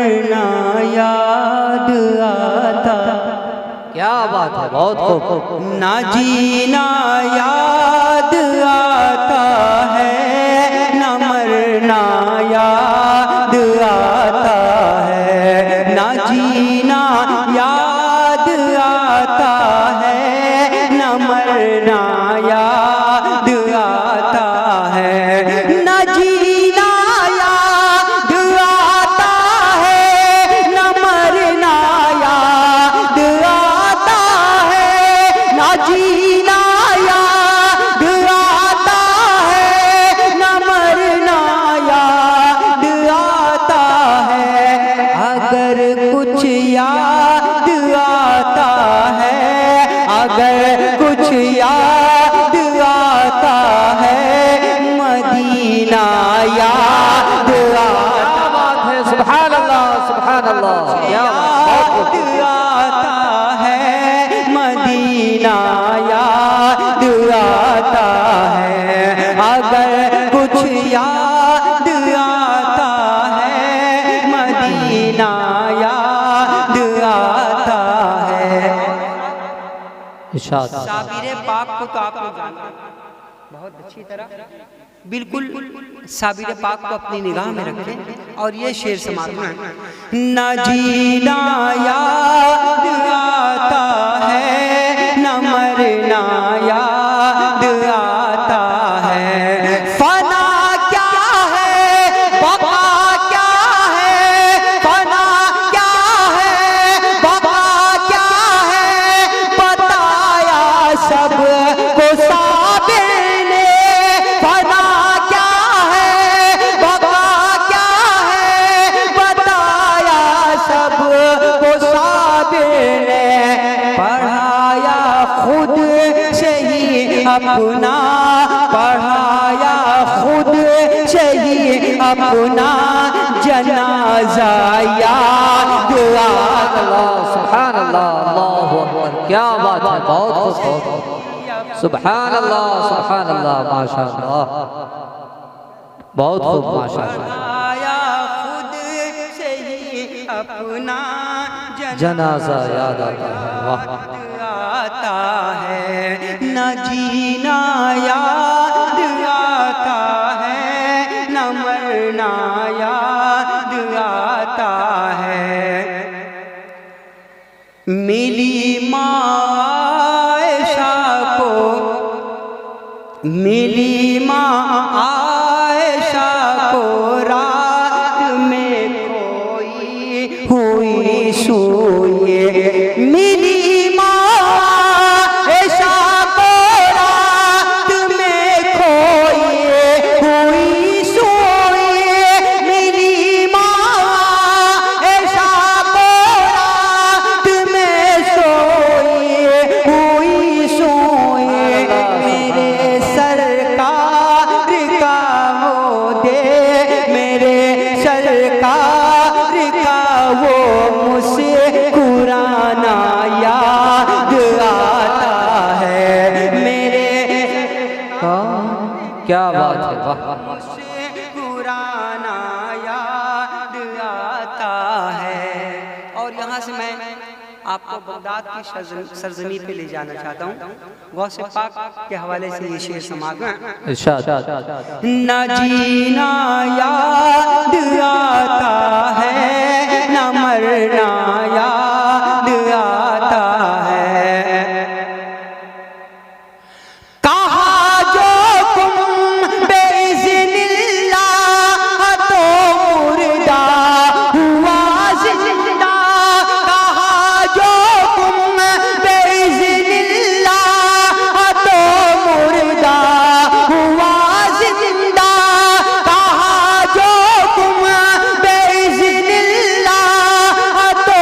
मरना याद आता। क्या बात है, बहुत खूब। ना जीना याद आता है, ना मरना याद आता है। ना जीना याद आता है, ना मरना याद आता है। ना जीना याद आता है, ना मरना याद आता है। ना जीना याद आता है, ना मरना याद आता है। अगर कुछ याद आता है, अगर कुछ याद आता है, मदीना याद क्या बात है, सुभान अल्लाह, सुभान अल्लाह। क्या याद आता है, मदीना याद आता है। अगर कुछ याद आता है, मदीना याद आता है। इरशाद। साबिर पाक को तो आप लोग जानते हैं बहुत अच्छी तरह। बिल्कुल साबिर पाक को अपनी निगाह में रखें और ये शेर समाप्त है। ना जीना याद आता है, न मरना याद आता है। फना क्या है, बका क्या है, फना क्या है, बका क्या है, बताया सब को साबिर ने। फना क्या है, बका क्या है, बताया सब को साबिर ने। पढ़ाया खुद से ही अपना, पढ़ाया खुद से ही अपना जनाजा याद आता। सुभान अल्लाह, अल्लाहु अकबर। क्या बात है, बहुत खूब। सुभान अल्लाह, सुभान अल्लाह, माशाअल्लाह, बहुत खूब, माशाअल्लाह। पढ़ाया खुद से ही अपना जनाजा याद आता है, वाह। आता है। न जीना याद आता है, न मरना याद आता है। मिली माँ आयशा को, मिली माँ आयशा को रात में खोई हुई सोए। मिली माँ आयशा को रात में खोई हुई सोए। मिली माँ आयशा को रात में सोई हुई सोए। मेरे सरकार का वो दे, मेरे सरकार का वो मुस्कुराना याद आता है। मेरे क्या बात है, वाह। मुस्कुराना याद आता है। और यहाँ से मैं आपको बगदाद की सरजमी पे ले जाना चाहता हूँ। गौसे पाक के हवाले से ये शेर समाप्त है। इरशाद। न जीना याद आता है, न मरना याद आता है। कहा जो तुम बेइज़्निल्लाह तो मुर्दा हुआ जिंदा। कहा जो तुम बेइज़्निल्लाह तो मुर्दा हुआ जिंदा। कहा जो तुम बेइज़्निल्लाह तो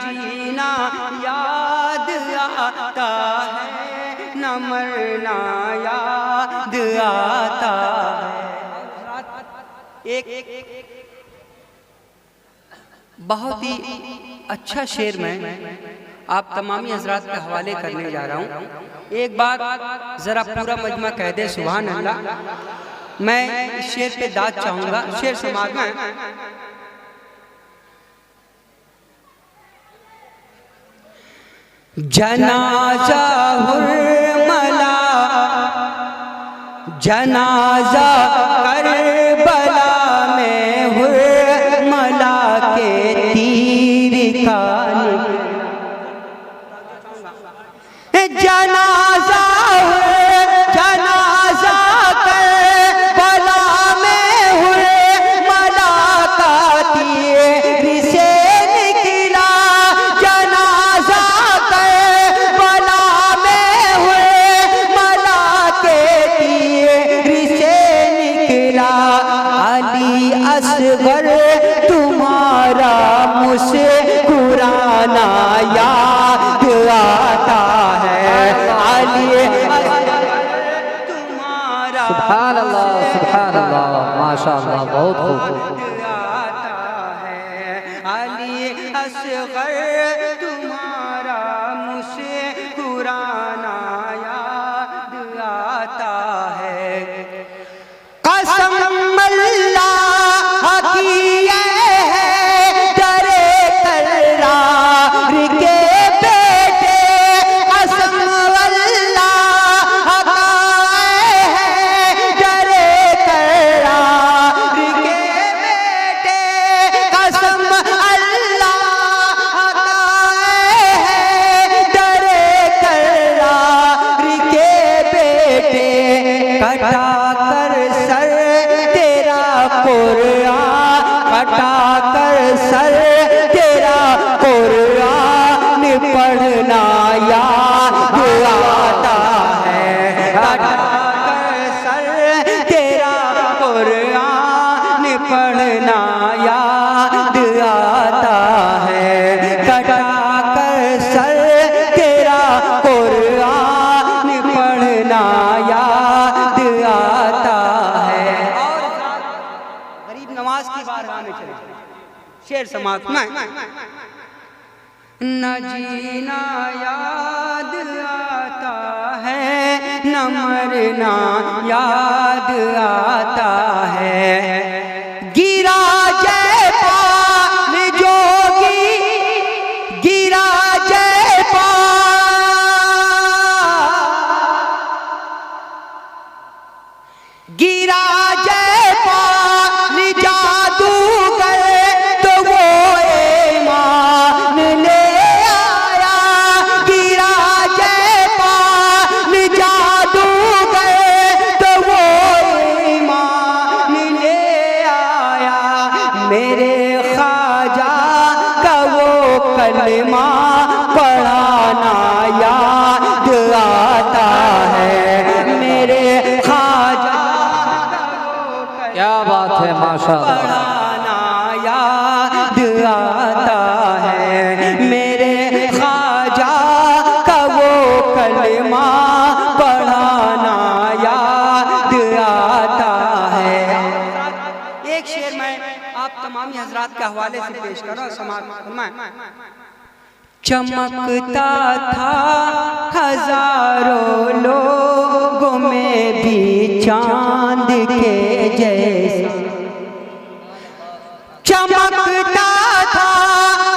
जीना याद आता है, न मरना याद आता है। एक बहुत ही अच्छा शेर मैं आप तमामी हजरात के हवाले करने जा रहा हूँ। एक बात जरा पूरा मजमा कह दे सुभान अल्लाह। मैं इस शेर पे दाद चाहूंगा। शेर समाज में जनाजा हुर्मला जनाजा करबला में हुर्मला के तीर का जनाजा जनाजा करबला में हुर्मला का तीर से निकला। जनाजा करबला में हुर्मला के तीर से निकला। अली असगर तुम्हारा मुस्कुराना याद आता है। अली तुम्हारा सुभान अल्लाह माशाअल्लाह बहुत खूब आता है। अली असगर तुम्हारा मुस्कुराना याद आता है। कसम अल्लाह की है डरे करार के बेटे। कसम अल्लाह का है डरे करार के बेटे। कसम अल्लाह का है डरे करार के बेटे। कटा कर सर तेरा कुरान कटा कर सर तेरा कुरान पढ़ना याद आता है। कटा कर सर तेरा कुरान पढ़ना याद आता है। कटा कर सर तेरा कुरान पढ़ना याद आता है। और गरीब नवाज की बारगाह में चले शेर समाप्त में न जीना याद आता है, न मरना याद आता है। गिरा जयपाल जोगी गिरा जयपाल गिरा जयपाल जादूगर तो वो ईमान ले आया। गिरा जयपाल जादूगर तो वो ईमान ले आया। मेरे ख्वाजा का वो कलमा पढ़ाना याद आता है। मेरे ख्वाजा क्या बात है माशाअल्लाह पढ़ाना याद आता है। मेरे ख्वाजा का वो कलमा पढ़ाना याद आता है। एक शेर मैं आप तमामी हजरात के हवाले से पेश कर रहा हूँ समाज में। चमकता था हजारों लोगों में भी चांद के जैसा। चमकता था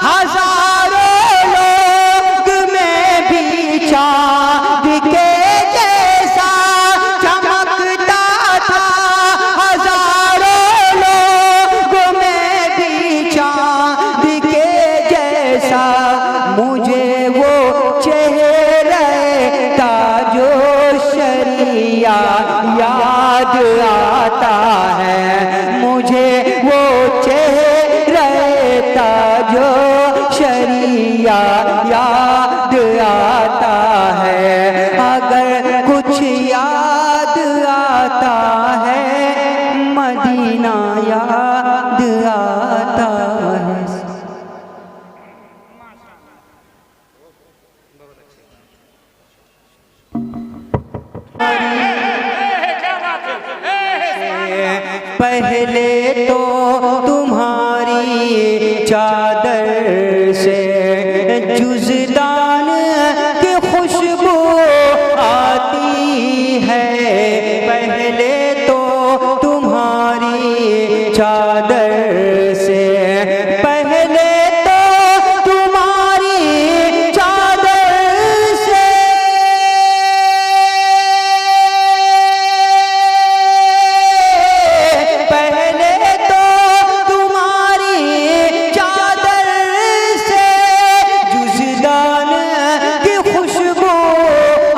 हजारों लोग में भी चांद के जैसा। चमकता था हजारों लोग में भी चांद के जैसा। मुझे वो चेहरा ताजो शरिया याद आता है। मुझे वो चेहरा ताजो शरिया याद आता है। अगर कुछ याद आता है मदीना याद आता है। पहले तो तुम्हारी चादर से जुज़दान की खुशबू आती है। पहले तो तुम्हारी चादर से, पहले तो तुम्हारी चादर से, पहले तो तुम्हारी चादर से जुज़दान की खुशबू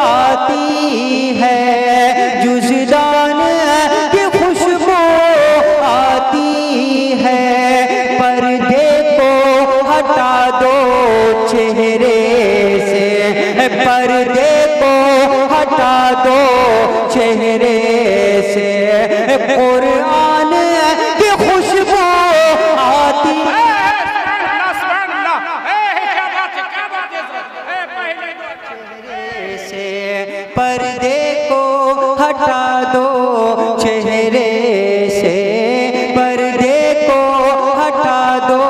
आती है। जुज़दान की खुशबू आती है। पर्दे को हटा दो चेहरे से, पर्दे को हटा दो चेहरे से, कुरान की खुशबू आती से, पर्दे को हटा दो चेहरे से, पर्दे को हटा दो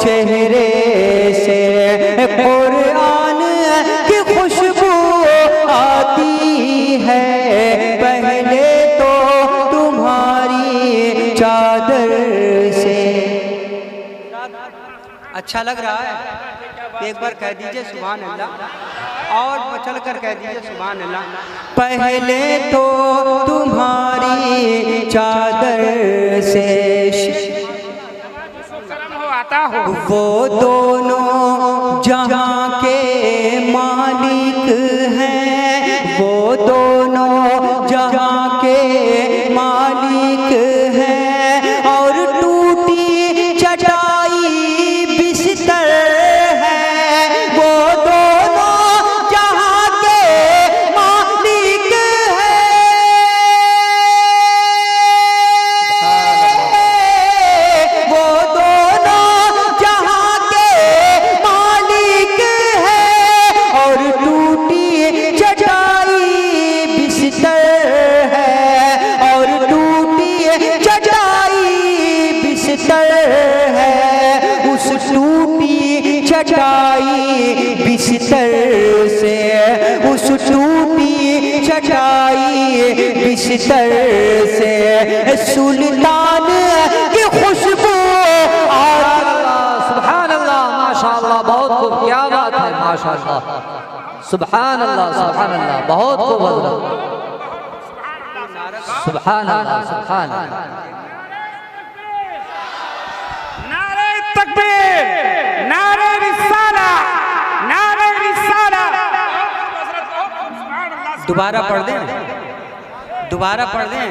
चेहरे से, कुरान की खुशबू आती है। पहले तो तुम्हारी चादर से। अच्छा लग रहा है? एक बार कह दीजिए सुभान अल्लाह, और चल कर कह दीजिए सुभान अल्लाह। पहले तो तुम्हारी चादर से वो दोनों जहां के मालिक हैं, वो दोनों जहां के मालिक हैं, और टूटी चटाई बिस्तर है, वो दोनों जहां के मालिक हैं, वो दोनों जहां के मालिक हैं, और टूटी चटाई बिस्तर है, और टूटी चटाई बिस्तर है। उस टूटी चटाई बिस्तर से, उस टूटी चटाई बिस्तर से सुल्तान की खुशबू सुभान अल्लाह, माशाअल्लाह, बहुत खूब, क्या बात है, माशाअल्लाह, सुभान अल्लाह, सुभान अल्लाह, बहुत खूब हज़रत, सुभान अल्लाह, सुभान अल्लाह। नारे तकबीर, नारे रिसाला, नारे रिसाला। दोबारा पढ़ दें, दोबारा पढ़ दें।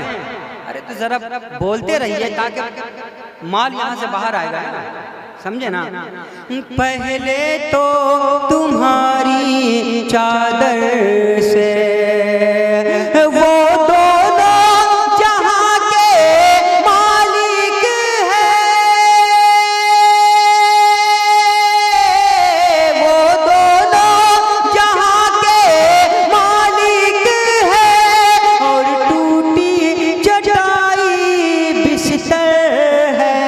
अरे तो जरा बोलते रहिए ताकि माल यहाँ से बाहर आएगा ना, समझे ना। पहले तो तुम्हारी चादर से वो दोनों जहां के मालिक हैं, वो दोनों जहां के मालिक हैं, और टूटी चटाई बिस्तर है,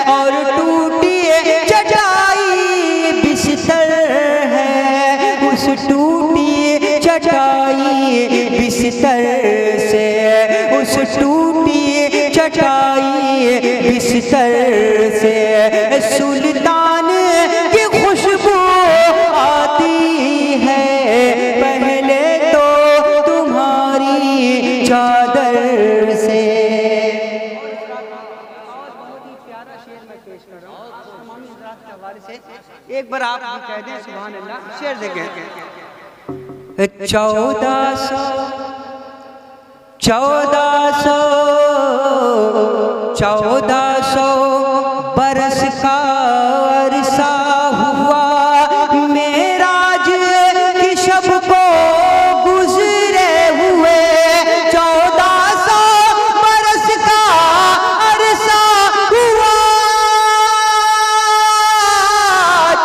और टूटी चटाई बिस्तर है। उस टूटी चटाई बिस्तर से, उस टूटी चटाई बिस्तर से सुल्तान की खुशबू आती है। पहले तो तुम्हारी चादर से। एक बार आप भी कह दें सुभान अल्लाह, शेर देखें। 1400 बरस का अरसा हुआ, मेराज की शब को गुजरे हुए। 1400 बरस का अरसा हुआ,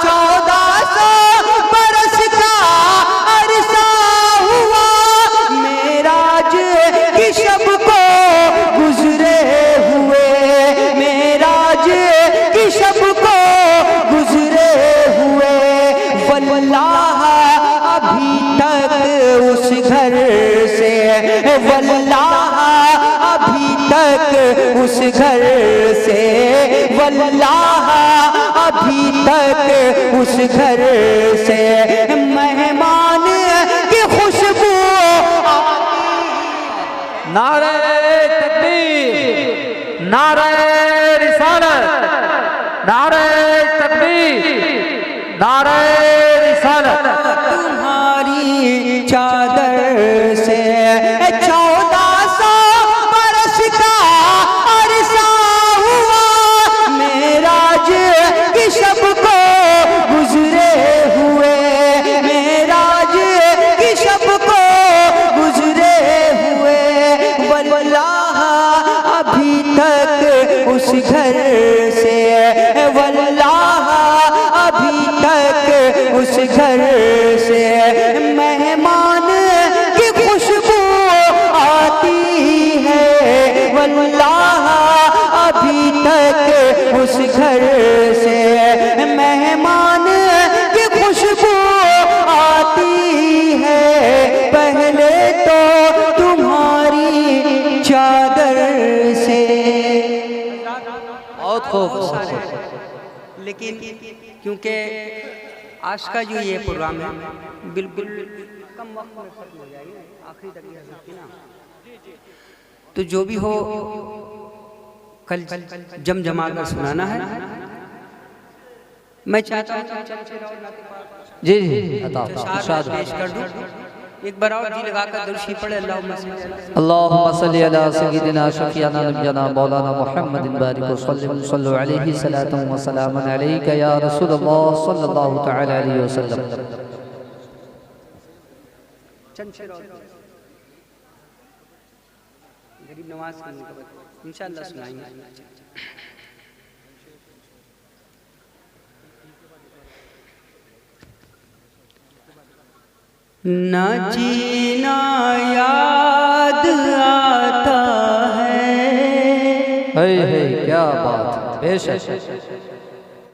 1400 बरस का अरसा हुआ, मेराज की शब को गुजरे हुए। वल्लाह अभी तक उस घर से, वल्लाह अभी तक उस घर से, वल्लाह अभी तक उस घर से मेहमान की खुशबू। नारे तकबीर, नारे रिसालत, नारे तकबीर, नारे रिसालत। तुम्हारी चादर से 1400 बरस का अरसा हुआ, मेराज की शब को गुजरे हुए, मेराज की शब को गुजरे हुए। वल्लाह अभी तक उस घर से, वल्लाह अभी तक उस घर से मेहमान की खुशबू आती है, वल्लाह अभी तक उस घर से मेहमान की खुशबू आती है। पहले तो तुम्हारी चादर से। बहुत खूब। लेकिन क्योंकि आज का जो ये प्रोग्राम है बिल्कुल कम वक्त में खत्म हो जाएगी, आखिरी तक नहीं आ सकती ना, तो जो भी हो कल जमा कर सुनाना है। मैं चाहता हूँ जी जी इरशाद। पेश कर दूँ। एक बार और जी लगाकर दुरूद पढ़े। अल्लाहुम्मा सल्ली अला सय्यिदिना शफीअना नबियना मौलाना मुहम्मदिन बारिक सल्लल्लाहु अलैहि सलातु व सलामुन अलैका या रसूलल्लाह सल्लल्लाहु तआला अलैहि वसल्लम। गरीब नवाज इंशाअल्लाह सुनाएंगे। न जीना याद आता है। क्या बात है, बेशक।